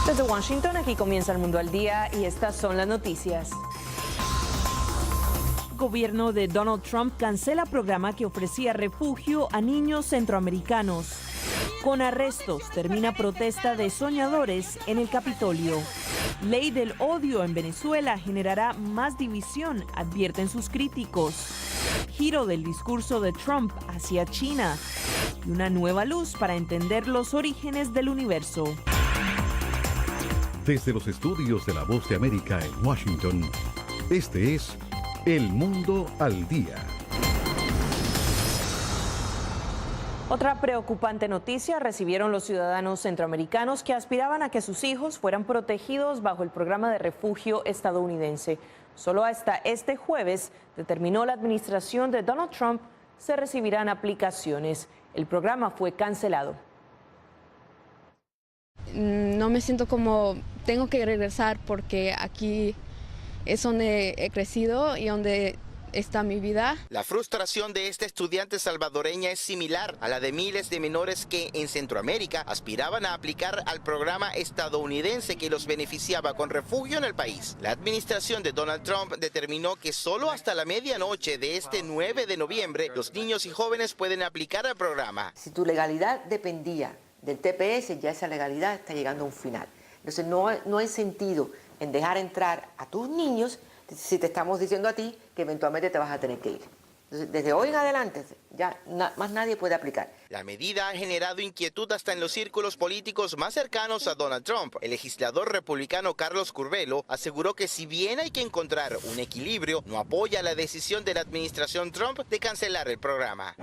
Desde Washington, aquí comienza el Mundo al Día y estas son las noticias. El gobierno de Donald Trump cancela programa que ofrecía refugio a niños centroamericanos. Con arrestos termina protesta de soñadores en el Capitolio. Ley del odio en Venezuela generará más división, advierten sus críticos. Giro del discurso de Trump hacia China. Y una nueva luz para entender los orígenes del universo. Desde los estudios de La Voz de América en Washington, este es El Mundo al Día. Otra preocupante noticia recibieron los ciudadanos centroamericanos que aspiraban a que sus hijos fueran protegidos bajo el programa de refugio estadounidense. Solo hasta este jueves determinó la administración de Donald Trump se recibirán aplicaciones. El programa fue cancelado. No me siento como tengo que regresar porque aquí es donde he crecido y donde está mi vida. La frustración de esta estudiante salvadoreña es similar a la de miles de menores que en Centroamérica aspiraban a aplicar al programa estadounidense que los beneficiaba con refugio en el país. La administración de Donald Trump determinó que solo hasta la medianoche de este 9 de noviembre los niños y jóvenes pueden aplicar al programa. Si tu legalidad dependía del TPS, ya esa legalidad está llegando a un final. Entonces no hay sentido en dejar entrar a tus niños si te estamos diciendo a ti que eventualmente te vas a tener que ir. Entonces, desde hoy en adelante ya más nadie puede aplicar. La medida ha generado inquietud hasta en los círculos políticos más cercanos a Donald Trump. El legislador republicano Carlos Curbelo aseguró que si bien hay que encontrar un equilibrio, no apoya la decisión de la administración Trump de cancelar el programa.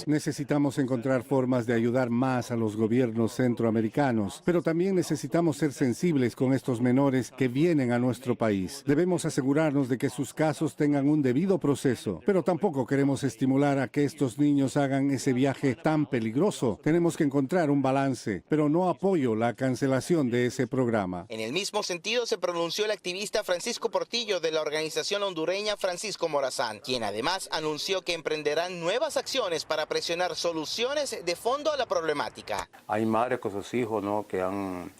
Necesitamos encontrar formas de ayudar más a los gobiernos centroamericanos, pero también necesitamos ser sensibles con estos menores que vienen a nuestro país. Debemos asegurarnos de que sus casos tengan un debido proceso, pero tampoco queremos estimular a que estos niños hagan ese viaje tan peligroso. Tenemos que encontrar un balance, pero no apoyo la cancelación de ese programa. En el mismo sentido se pronunció el activista Francisco Portillo de la organización hondureña Francisco Morazán, quien además anunció que emprenderán nuevas acciones para presionar soluciones de fondo a la problemática. Hay madres con sus hijos, ¿no?, que han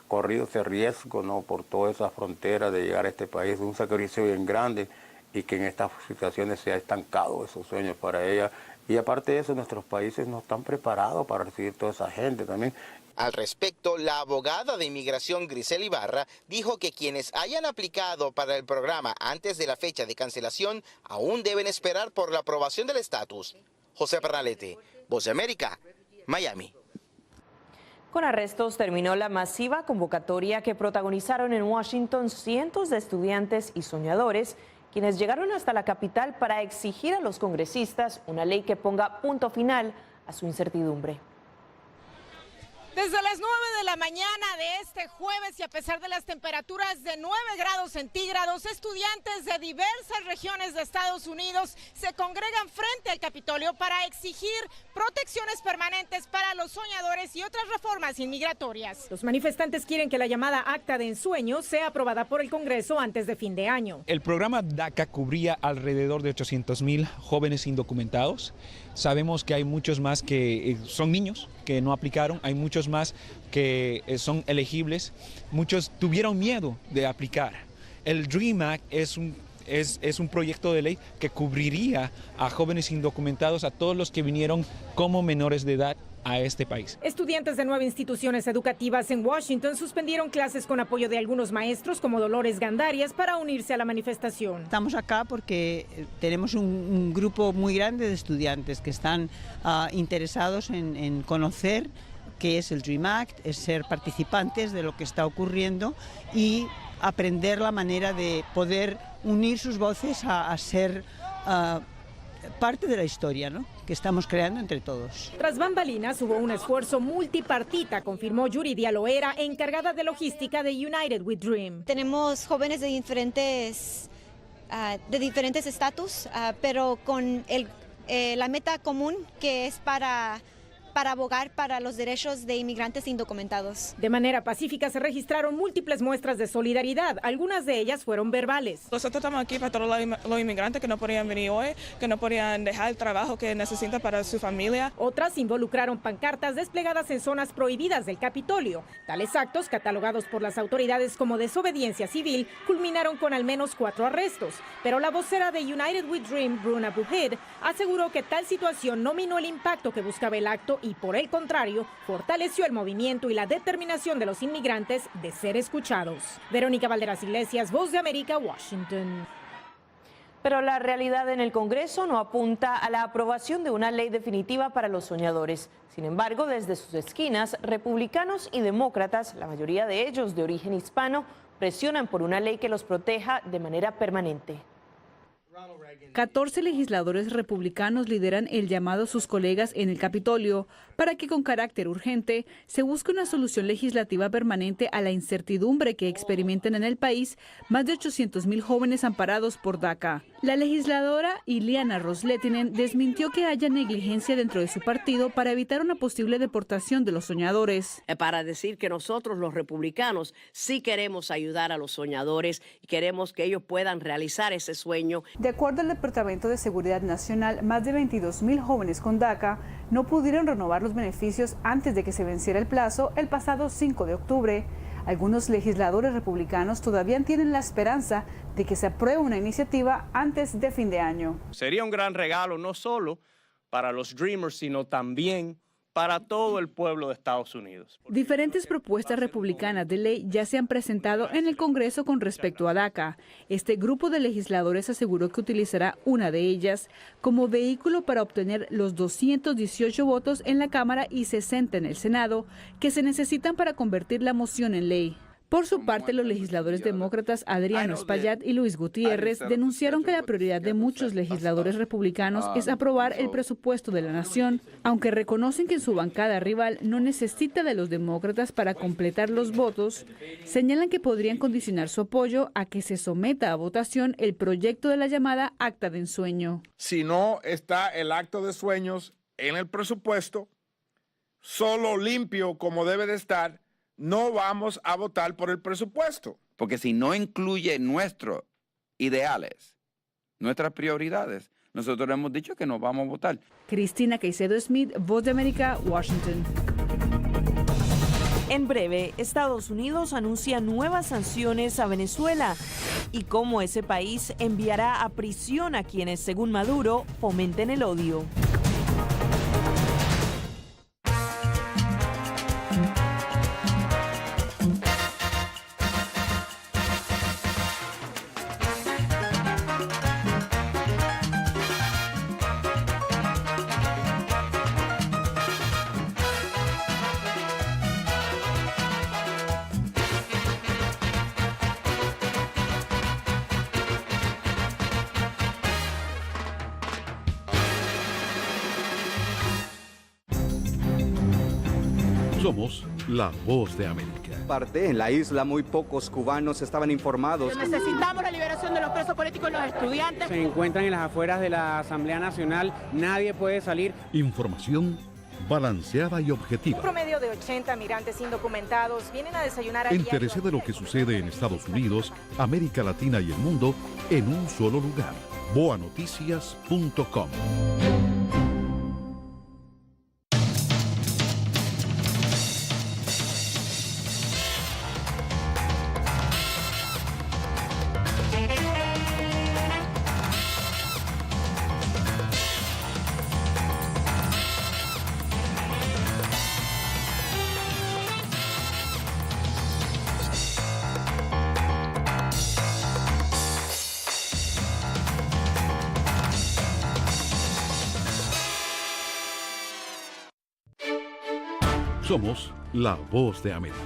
corrido ese riesgo, ¿no?, por toda esa frontera de llegar a este país, un sacrificio bien grande, y que en estas situaciones se ha estancado esos sueños para ella. Y aparte de eso, nuestros países no están preparados para recibir toda esa gente también. Al respecto, la abogada de inmigración Grisel Ibarra dijo que quienes hayan aplicado para el programa antes de la fecha de cancelación aún deben esperar por la aprobación del estatus. José Pernalete, Voz de América, Miami. Con arrestos terminó la masiva convocatoria que protagonizaron en Washington cientos de estudiantes y soñadores, quienes llegaron hasta la capital para exigir a los congresistas una ley que ponga punto final a su incertidumbre. Desde las 9 de la mañana de este jueves y a pesar de las temperaturas de 9 grados centígrados, estudiantes de diversas regiones de Estados Unidos se congregan frente al Capitolio para exigir protecciones permanentes para los soñadores y otras reformas inmigratorias. Los manifestantes quieren que la llamada Acta de Ensueño sea aprobada por el Congreso antes de fin de año. El programa DACA cubría alrededor de 800,000 jóvenes indocumentados. Sabemos que hay muchos más que son niños que no aplicaron, hay muchos más que son elegibles, muchos tuvieron miedo de aplicar. El DREAM Act es un proyecto de ley que cubriría a jóvenes indocumentados, a todos los que vinieron como menores de edad a este país. Estudiantes de 9 instituciones educativas en Washington suspendieron clases con apoyo de algunos maestros como Dolores Gandarias para unirse a la manifestación. Estamos acá porque tenemos un grupo muy grande de estudiantes que están interesados en conocer qué es el DREAM Act, es ser participantes de lo que está ocurriendo y aprender la manera de poder unir sus voces a ser parte de la historia, ¿no?, que estamos creando entre todos. Tras bambalinas hubo un esfuerzo multipartita, confirmó Yuridia Loera, encargada de logística de United with Dream. Tenemos jóvenes de diferentes estatus, pero con la meta común que es para para abogar para los derechos de inmigrantes indocumentados. De manera pacífica se registraron múltiples muestras de solidaridad, algunas de ellas fueron verbales. Nosotros estamos aquí para todos los inmigrantes que no podían venir hoy, que no podían dejar el trabajo que necesitan para su familia. Otras involucraron pancartas desplegadas en zonas prohibidas del Capitolio. Tales actos, catalogados por las autoridades como desobediencia civil, culminaron con al menos 4 arrestos. Pero la vocera de United We Dream, Bruna Buhed, aseguró que tal situación no minó el impacto que buscaba el acto y, por el contrario, fortaleció el movimiento y la determinación de los inmigrantes de ser escuchados. Verónica Valderas Iglesias, Voz de América, Washington. Pero la realidad en el Congreso no apunta a la aprobación de una ley definitiva para los soñadores. Sin embargo, desde sus esquinas, republicanos y demócratas, la mayoría de ellos de origen hispano, presionan por una ley que los proteja de manera permanente. 14 legisladores republicanos lideran el llamado a sus colegas en el Capitolio para que con carácter urgente se busque una solución legislativa permanente a la incertidumbre que experimentan en el país más de 800,000 jóvenes amparados por DACA. La legisladora Ileana Ros-Lehtinen desmintió que haya negligencia dentro de su partido para evitar una posible deportación de los soñadores. Para decir que nosotros los republicanos sí queremos ayudar a los soñadores y queremos que ellos puedan realizar ese sueño. De acuerdo al Departamento de Seguridad Nacional, más de 22,000 jóvenes con DACA no pudieron renovar los beneficios antes de que se venciera el plazo el pasado 5 de octubre. Algunos legisladores republicanos todavía tienen la esperanza de que se apruebe una iniciativa antes de fin de año. Sería un gran regalo no solo para los Dreamers, sino también para todo el pueblo de Estados Unidos. Diferentes propuestas republicanas de ley ya se han presentado en el Congreso con respecto a DACA. Este grupo de legisladores aseguró que utilizará una de ellas como vehículo para obtener los 218 votos en la Cámara y 60 en el Senado que se necesitan para convertir la moción en ley. Por su parte, los legisladores demócratas Adriano Espaillat y Luis Gutiérrez denunciaron que la prioridad de muchos legisladores republicanos es aprobar el presupuesto de la nación, aunque reconocen que en su bancada rival no necesita de los demócratas para completar los votos, señalan que podrían condicionar su apoyo a que se someta a votación el proyecto de la llamada Acta de Ensueño. Si no está el acto de sueños en el presupuesto, solo limpio como debe de estar, no vamos a votar por el presupuesto. Porque si no incluye nuestros ideales, nuestras prioridades, nosotros hemos dicho que no vamos a votar. Cristina Caicedo Smith, Voz de América, Washington. En breve, Estados Unidos anuncia nuevas sanciones a Venezuela y cómo ese país enviará a prisión a quienes, según Maduro, fomenten el odio. Somos la Voz de América. En la isla muy pocos cubanos estaban informados. Necesitamos la liberación de los presos políticos y los estudiantes. Se encuentran en las afueras de la Asamblea Nacional, nadie puede salir. Información balanceada y objetiva. Un promedio de 80 migrantes indocumentados vienen a desayunar al Entérese de lo que sucede en Estados Unidos, América Latina y el mundo en un solo lugar. boanoticias.com. Somos la Voz de América.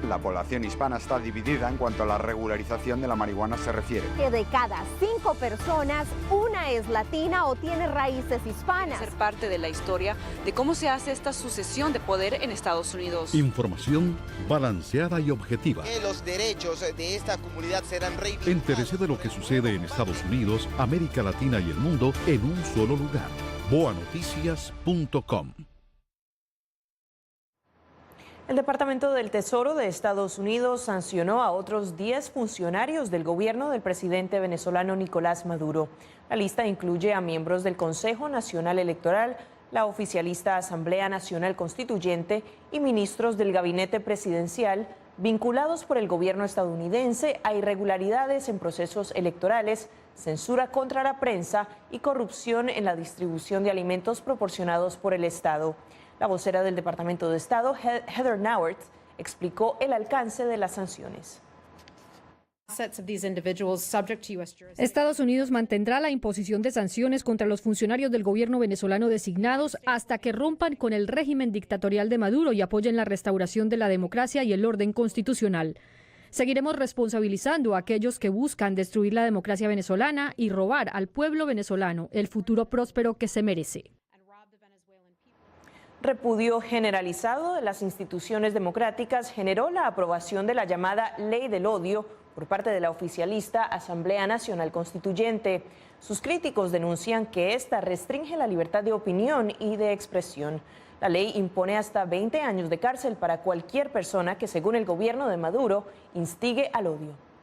La población hispana está dividida en cuanto a la regularización de la marihuana se refiere. Que de cada 5 personas, una es latina o tiene raíces hispanas. Ser parte de la historia de cómo se hace esta sucesión de poder en Estados Unidos. Información balanceada y objetiva. Que los derechos de esta comunidad serán reivindicados. Entérese de lo que sucede en Estados Unidos, América Latina y el mundo en un solo lugar. boanoticias.com. El Departamento del Tesoro de Estados Unidos sancionó a otros 10 funcionarios del gobierno del presidente venezolano Nicolás Maduro. La lista incluye a miembros del Consejo Nacional Electoral, la oficialista Asamblea Nacional Constituyente y ministros del gabinete presidencial vinculados por el gobierno estadounidense a irregularidades en procesos electorales, censura contra la prensa y corrupción en la distribución de alimentos proporcionados por el Estado. La vocera del Departamento de Estado, Heather Nauert, explicó el alcance de las sanciones. Estados Unidos mantendrá la imposición de sanciones contra los funcionarios del gobierno venezolano designados hasta que rompan con el régimen dictatorial de Maduro y apoyen la restauración de la democracia y el orden constitucional. Seguiremos responsabilizando a aquellos que buscan destruir la democracia venezolana y robar al pueblo venezolano el futuro próspero que se merece. Repudio generalizado de las instituciones democráticas generó la aprobación de la llamada Ley del Odio por parte de la oficialista Asamblea Nacional Constituyente. Sus críticos denuncian que esta restringe la libertad de opinión y de expresión. La ley impone hasta 20 años de cárcel para cualquier persona que, según el gobierno de Maduro, instigue al odio.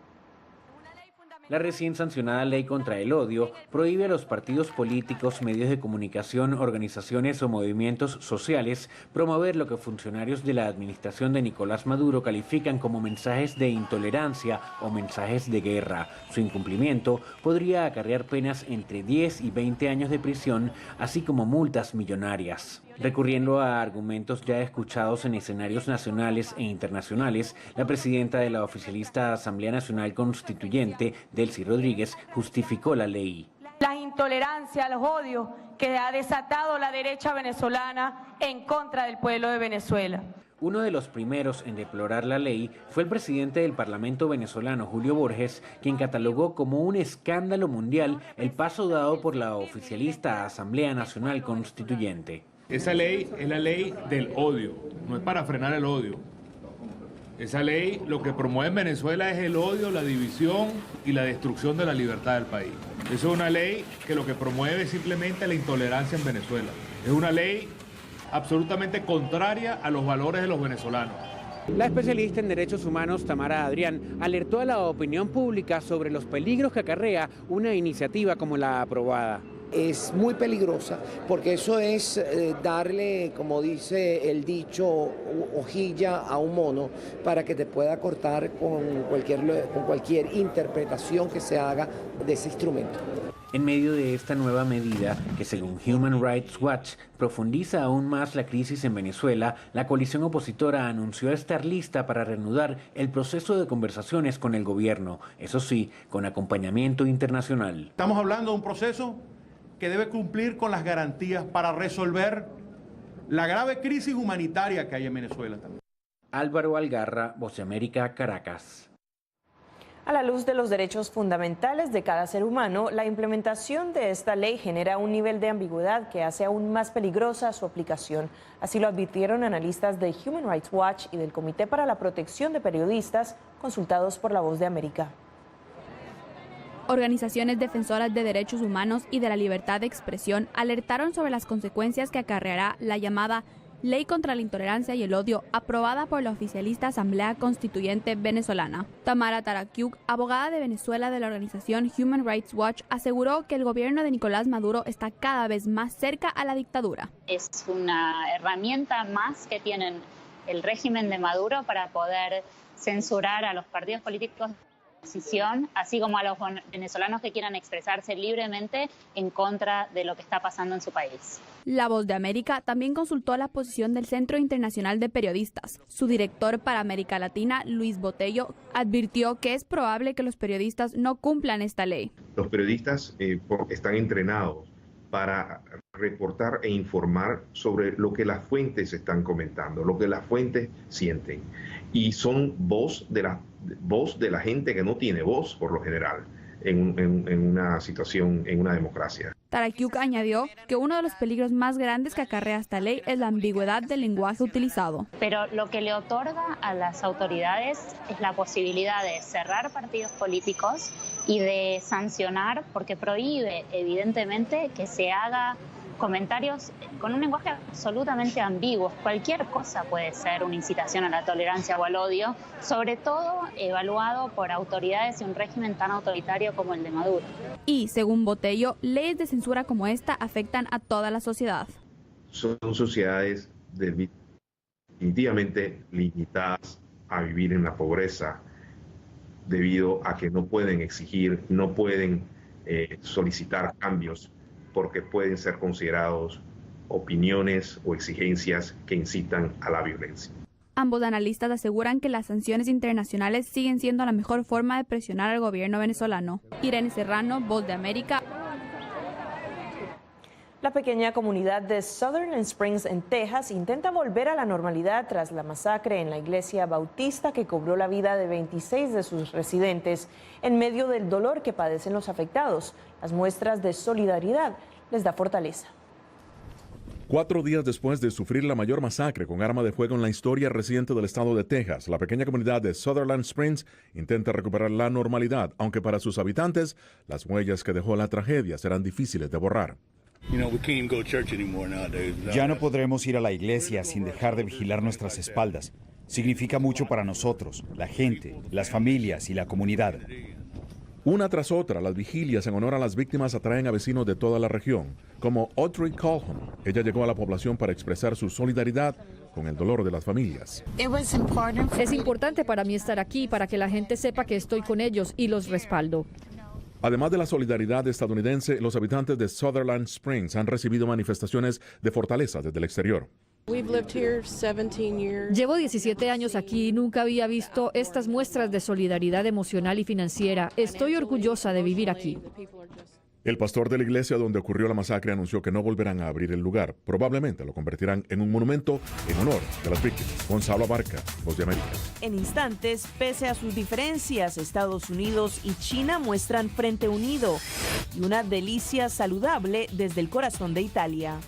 La recién sancionada ley contra el odio prohíbe a los partidos políticos, medios de comunicación, organizaciones o movimientos sociales promover lo que funcionarios de la administración de Nicolás Maduro califican como mensajes de intolerancia o mensajes de guerra. Su incumplimiento podría acarrear penas entre 10 y 20 años de prisión, así como multas millonarias. Recurriendo a argumentos ya escuchados en escenarios nacionales e internacionales, la presidenta de la oficialista Asamblea Nacional Constituyente, Delcy Rodríguez, justificó la ley. La intolerancia, los odios que ha desatado la derecha venezolana en contra del pueblo de Venezuela. Uno de los primeros en deplorar la ley fue el presidente del Parlamento venezolano, Julio Borges, quien catalogó como un escándalo mundial el paso dado por la oficialista Asamblea Nacional Constituyente. Esa ley es la ley del odio, no es para frenar el odio. Esa ley lo que promueve en Venezuela es el odio, la división y la destrucción de la libertad del país. Eso es una ley que lo que promueve es simplemente la intolerancia en Venezuela. Es una ley absolutamente contraria a los valores de los venezolanos. La especialista en derechos humanos Tamara Adrián alertó a la opinión pública sobre los peligros que acarrea una iniciativa como la aprobada. Es muy peligrosa porque eso es darle, como dice el dicho, hojilla a un mono para que te pueda cortar con cualquier interpretación que se haga de ese instrumento. En medio de esta nueva medida, que según Human Rights Watch profundiza aún más la crisis en Venezuela, la coalición opositora anunció estar lista para reanudar el proceso de conversaciones con el gobierno, eso sí, con acompañamiento internacional. Estamos hablando de un proceso que debe cumplir con las garantías para resolver la grave crisis humanitaria que hay en Venezuela también. Álvaro Algarra, Voz de América, Caracas. A la luz de los derechos fundamentales de cada ser humano, la implementación de esta ley genera un nivel de ambigüedad que hace aún más peligrosa su aplicación. Así lo advirtieron analistas de Human Rights Watch y del Comité para la Protección de Periodistas, consultados por La Voz de América. Organizaciones defensoras de derechos humanos y de la libertad de expresión alertaron sobre las consecuencias que acarreará la llamada Ley contra la Intolerancia y el Odio, aprobada por la oficialista Asamblea Constituyente venezolana. Tamara Tarakiuk, abogada de Venezuela de la organización Human Rights Watch, aseguró que el gobierno de Nicolás Maduro está cada vez más cerca a la dictadura. Es una herramienta más que tienen el régimen de Maduro para poder censurar a los partidos políticos, así como a los venezolanos que quieran expresarse libremente en contra de lo que está pasando en su país. La Voz de América también consultó la posición del Centro Internacional de Periodistas. Su director para América Latina, Luis Botello, advirtió que es probable que los periodistas no cumplan esta ley. Los periodistas están entrenados para reportar e informar sobre lo que las fuentes están comentando, lo que las fuentes sienten. Y son voz de la gente que no tiene voz, por lo general, en una situación, en una democracia. Tarakiuk añadió que uno de los peligros más grandes que acarrea esta ley es la ambigüedad del lenguaje utilizado. Pero lo que le otorga a las autoridades es la posibilidad de cerrar partidos políticos y de sancionar, porque prohíbe evidentemente que se haga comentarios con un lenguaje absolutamente ambiguo. Cualquier cosa puede ser una incitación a la tolerancia o al odio, sobre todo evaluado por autoridades de un régimen tan autoritario como el de Maduro. Y, según Botello, leyes de censura como esta afectan a toda la sociedad. Son sociedades definitivamente limitadas a vivir en la pobreza debido a que no pueden exigir, no pueden solicitar cambios porque pueden ser considerados opiniones o exigencias que incitan a la violencia. Ambos analistas aseguran que las sanciones internacionales siguen siendo la mejor forma de presionar al gobierno venezolano. Irene Serrano, Voz de América. La pequeña comunidad de Sutherland Springs en Texas intenta volver a la normalidad tras la masacre en la iglesia bautista que cobró la vida de 26 de sus residentes. En medio del dolor que padecen los afectados, las muestras de solidaridad les da fortaleza. 4 días después de sufrir la mayor masacre con arma de fuego en la historia reciente del estado de Texas, la pequeña comunidad de Sutherland Springs intenta recuperar la normalidad, aunque para sus habitantes las huellas que dejó la tragedia serán difíciles de borrar. Ya no podremos ir a la iglesia sin dejar de vigilar nuestras espaldas. Significa mucho para nosotros, la gente, las familias y la comunidad. Una tras otra, las vigilias en honor a las víctimas atraen a vecinos de toda la región, como Audrey Calhoun. Ella llegó a la población para expresar su solidaridad con el dolor de las familias. Es importante para mí estar aquí para que la gente sepa que estoy con ellos y los respaldo. Además de la solidaridad estadounidense, los habitantes de Sutherland Springs han recibido manifestaciones de fortaleza desde el exterior. Llevo 17 años aquí y nunca había visto estas muestras de solidaridad emocional y financiera. Estoy orgullosa de vivir aquí. El pastor de la iglesia donde ocurrió la masacre anunció que no volverán a abrir el lugar. Probablemente lo convertirán en un monumento en honor de las víctimas. Gonzalo Abarca, Voz de América. En instantes, pese a sus diferencias, Estados Unidos y China muestran frente unido y una delicia saludable desde el corazón de Italia.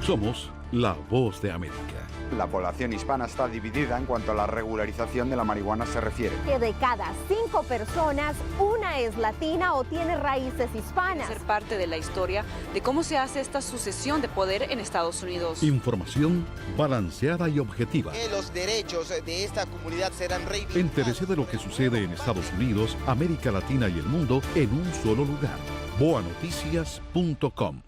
Somos la Voz de América. La población hispana está dividida en cuanto a la regularización de la marihuana se refiere. Que de cada 5 personas, una es latina o tiene raíces hispanas. Ser parte de la historia de cómo se hace esta sucesión de poder en Estados Unidos. Información balanceada y objetiva. Que los derechos de esta comunidad serán reivindicados. Entérese de lo que sucede en Estados Unidos, América Latina y el mundo en un solo lugar. boanoticias.com.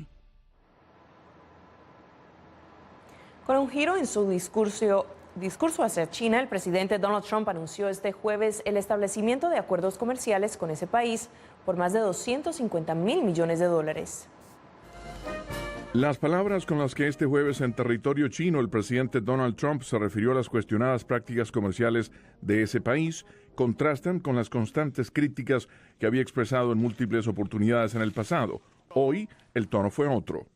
Con un giro en su discurso hacia China, el presidente Donald Trump anunció este jueves el establecimiento de acuerdos comerciales con ese país por más de $250 mil millones. Las palabras con las que este jueves en territorio chino el presidente Donald Trump se refirió a las cuestionadas prácticas comerciales de ese país contrastan con las constantes críticas que había expresado en múltiples oportunidades en el pasado. Hoy el tono fue otro.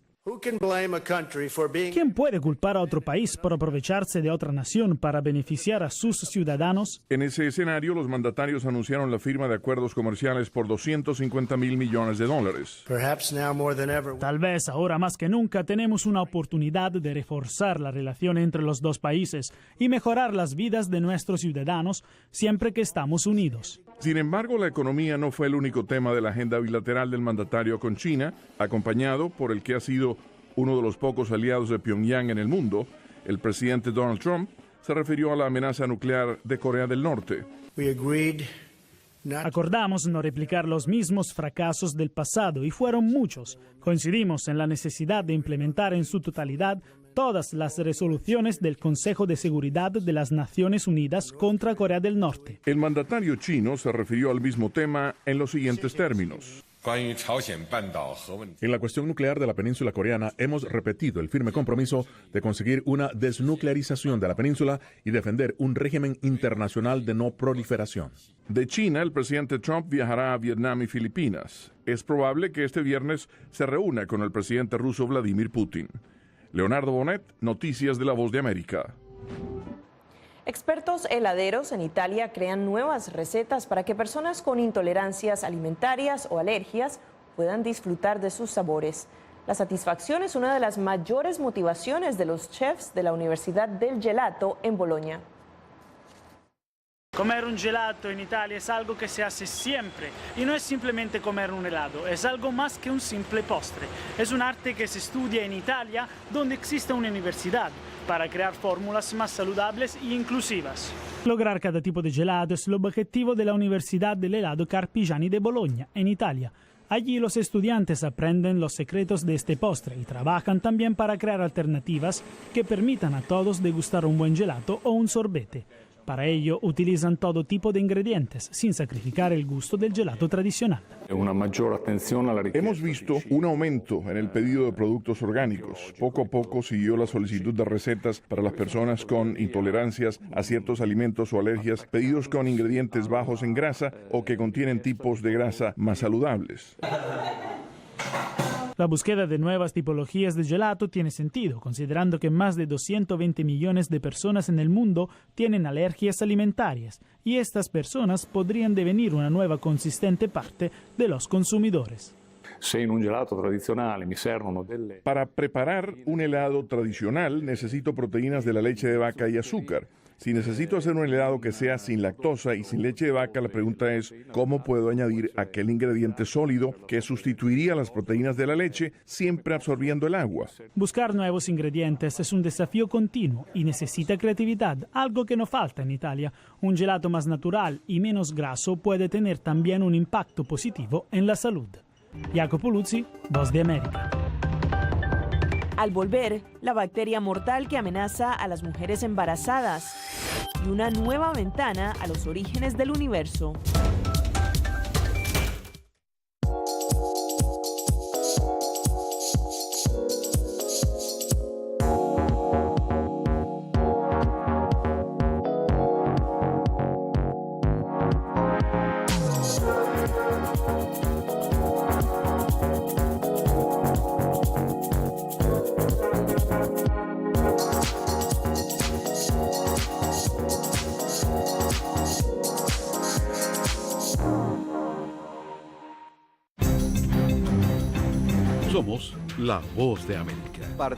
¿Quién puede culpar a otro país por aprovecharse de otra nación para beneficiar a sus ciudadanos? En ese escenario, los mandatarios anunciaron la firma de acuerdos comerciales por $250 mil millones. Tal vez ahora más que nunca tenemos una oportunidad de reforzar la relación entre los dos países y mejorar las vidas de nuestros ciudadanos siempre que estamos unidos. Sin embargo, la economía no fue el único tema de la agenda bilateral del mandatario con China, acompañado por el que ha sido uno de los pocos aliados de Pyongyang en el mundo. El presidente Donald Trump se refirió a la amenaza nuclear de Corea del Norte. Acordamos no replicar los mismos fracasos del pasado, y fueron muchos. Coincidimos en la necesidad de implementar en su totalidad todas las resoluciones del Consejo de Seguridad de las Naciones Unidas contra Corea del Norte. El mandatario chino se refirió al mismo tema en los siguientes términos. En la cuestión nuclear de la península coreana hemos repetido el firme compromiso de conseguir una desnuclearización de la península y defender un régimen internacional de no proliferación. De China, el presidente Trump viajará a Vietnam y Filipinas. Es probable que este viernes se reúna con el presidente ruso Vladimir Putin. Leonardo Bonet, Noticias de La Voz de América. Expertos heladeros en Italia crean nuevas recetas para que personas con intolerancias alimentarias o alergias puedan disfrutar de sus sabores. La satisfacción es una de las mayores motivaciones de los chefs de la Universidad del Gelato en Bolonia. Comer un gelato en Italia es algo que se hace siempre y no es simplemente comer un helado, es algo más que un simple postre. Es un arte que se estudia en Italia, donde existe una universidad, para crear fórmulas más saludables e inclusivas. Lograr cada tipo de gelato es el objetivo de la Universidad del Helado Carpigiani de Bologna, en Italia. Allí los estudiantes aprenden los secretos de este postre y trabajan también para crear alternativas que permitan a todos degustar un buen gelato o un sorbete. Para ello utilizan todo tipo de ingredientes, sin sacrificar el gusto del gelato tradicional. Hemos visto un aumento en el pedido de productos orgánicos. Poco a poco siguió la solicitud de recetas para las personas con intolerancias a ciertos alimentos o alergias, pedidos con ingredientes bajos en grasa o que contienen tipos de grasa más saludables. La búsqueda de nuevas tipologías de gelato tiene sentido, considerando que más de 220 millones de personas en el mundo tienen alergias alimentarias, y estas personas podrían devenir una nueva consistente parte de los consumidores. Para preparar un helado tradicional necesito proteínas de la leche de vaca y azúcar. Si necesito hacer un helado que sea sin lactosa y sin leche de vaca, la pregunta es ¿cómo puedo añadir aquel ingrediente sólido que sustituiría las proteínas de la leche, siempre absorbiendo el agua? Buscar nuevos ingredientes es un desafío continuo y necesita creatividad, algo que no falta en Italia. Un gelato más natural y menos graso puede tener también un impacto positivo en la salud. Jacopo Luzzi, Voz de América. Al volver, la bacteria mortal que amenaza a las mujeres embarazadas y una nueva ventana a los orígenes del universo. Somos la Voz de América.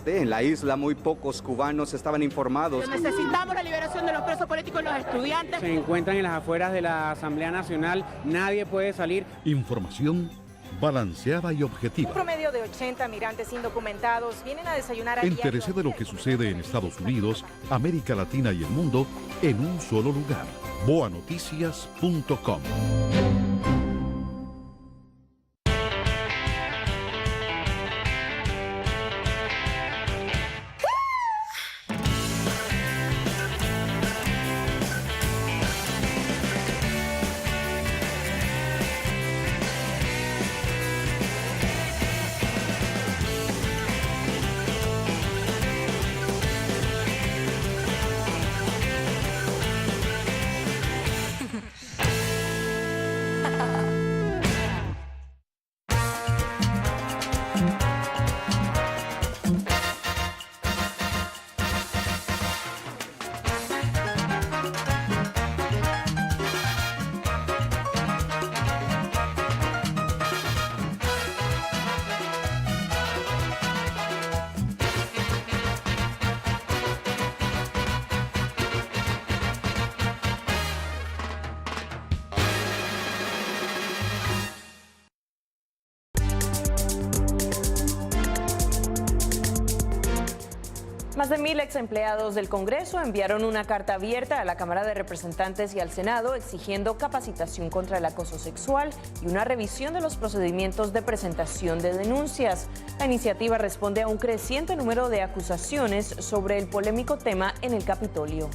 En la isla muy pocos cubanos estaban informados. Necesitamos la liberación de los presos políticos y los estudiantes. Se encuentran en las afueras de la Asamblea Nacional, nadie puede salir. Información balanceada y objetiva. Un promedio de 80 migrantes indocumentados vienen a desayunar a Entérese de lo que sucede en Estados Unidos, América Latina y el mundo en un solo lugar. boanoticias.com. Más de 1.000 exempleados del Congreso enviaron una carta abierta a la Cámara de Representantes y al Senado exigiendo capacitación contra el acoso sexual y una revisión de los procedimientos de presentación de denuncias. La iniciativa responde a un creciente número de acusaciones sobre el polémico tema en el Capitolio.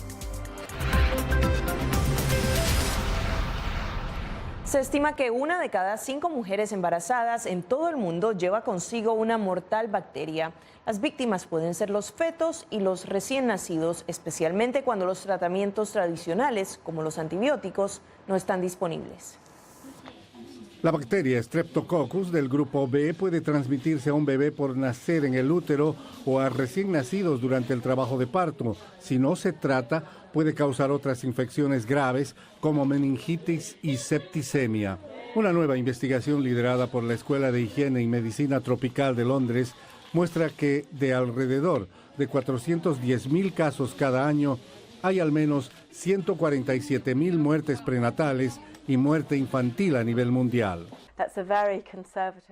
Se estima que 1 de cada 5 mujeres embarazadas en todo el mundo lleva consigo una mortal bacteria. Las víctimas pueden ser los fetos y los recién nacidos, especialmente cuando los tratamientos tradicionales, como los antibióticos, no están disponibles. La bacteria Streptococcus del grupo B puede transmitirse a un bebé por nacer en el útero o a recién nacidos durante el trabajo de parto. Si no se trata, puede causar otras infecciones graves como meningitis y septicemia. Una nueva investigación liderada por la Escuela de Higiene y Medicina Tropical de Londres muestra que de alrededor de 410,000 casos cada año, hay al menos 147,000 muertes prenatales y muerte infantil a nivel mundial.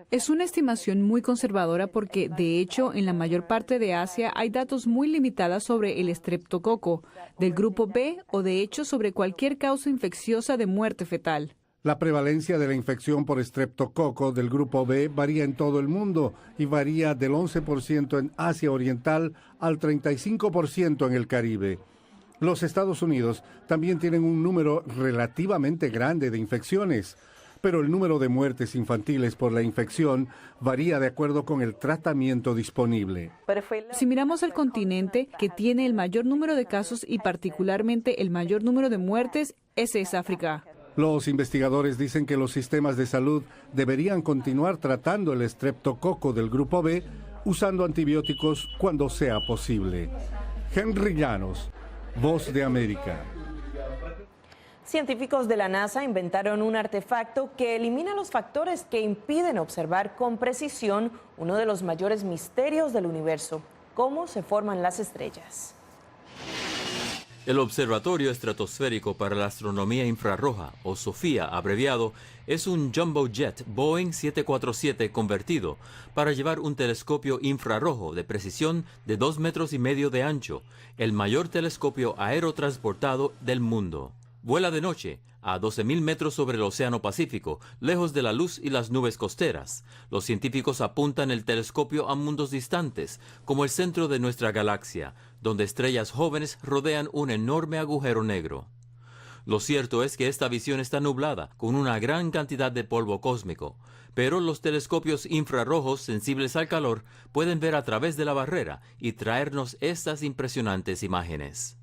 Es una estimación muy conservadora porque, de hecho, en la mayor parte de Asia hay datos muy limitados sobre el estreptococo del grupo B o, de hecho, sobre cualquier causa infecciosa de muerte fetal. La prevalencia de la infección por estreptococo del grupo B varía en todo el mundo y varía del 11% en Asia Oriental al 35% en el Caribe. Los Estados Unidos también tienen un número relativamente grande de infecciones, pero el número de muertes infantiles por la infección varía de acuerdo con el tratamiento disponible. Si miramos al continente que tiene el mayor número de casos y particularmente el mayor número de muertes, ese es África. Los investigadores dicen que los sistemas de salud deberían continuar tratando el estreptococo del grupo B usando antibióticos cuando sea posible. Henry Llanos, Voz de América. Científicos de la NASA inventaron un artefacto que elimina los factores que impiden observar con precisión uno de los mayores misterios del universo: cómo se forman las estrellas. El Observatorio Estratosférico para la Astronomía Infrarroja, o SOFIA abreviado, es un jumbo jet Boeing 747 convertido para llevar un telescopio infrarrojo de precisión de 2,5 metros de ancho, el mayor telescopio aerotransportado del mundo. Vuela de noche a 12,000 metros sobre el Océano Pacífico, lejos de la luz y las nubes costeras. Los científicos apuntan el telescopio a mundos distantes, como el centro de nuestra galaxia, donde estrellas jóvenes rodean un enorme agujero negro. Lo cierto es que esta visión está nublada, con una gran cantidad de polvo cósmico, pero los telescopios infrarrojos sensibles al calor pueden ver a través de la barrera y traernos estas impresionantes imágenes.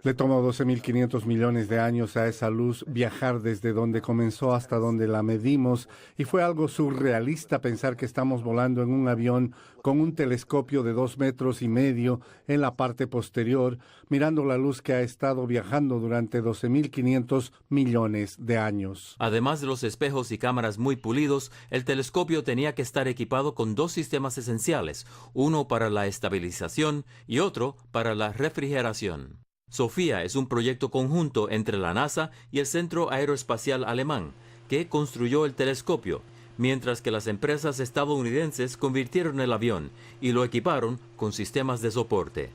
Le tomó 12.500 millones de años a esa luz viajar desde donde comenzó hasta donde la medimos, y fue algo surrealista pensar que estamos volando en un avión con un telescopio de 2,5 metros en la parte posterior, mirando la luz que ha estado viajando durante 12.500 millones de años. Además de los espejos y cámaras muy pulidos, el telescopio tenía que estar equipado con 2 sistemas esenciales, uno para la estabilización y otro para la refrigeración. SOFIA es un proyecto conjunto entre la NASA y el Centro Aeroespacial Alemán, que construyó el telescopio, mientras que las empresas estadounidenses convirtieron el avión y lo equiparon con sistemas de soporte.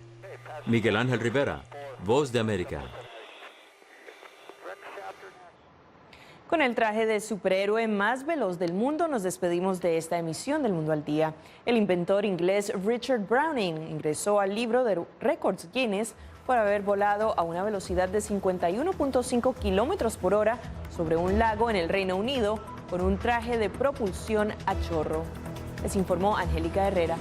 Miguel Ángel Rivera, Voz de América. Con el traje de superhéroe más veloz del mundo, nos despedimos de esta emisión del Mundo al Día. El inventor inglés Richard Browning ingresó al libro de récords Guinness por haber volado a una velocidad de 51.5 kilómetros por hora sobre un lago en el Reino Unido con un traje de propulsión a chorro. Les informó Angélica Herrera.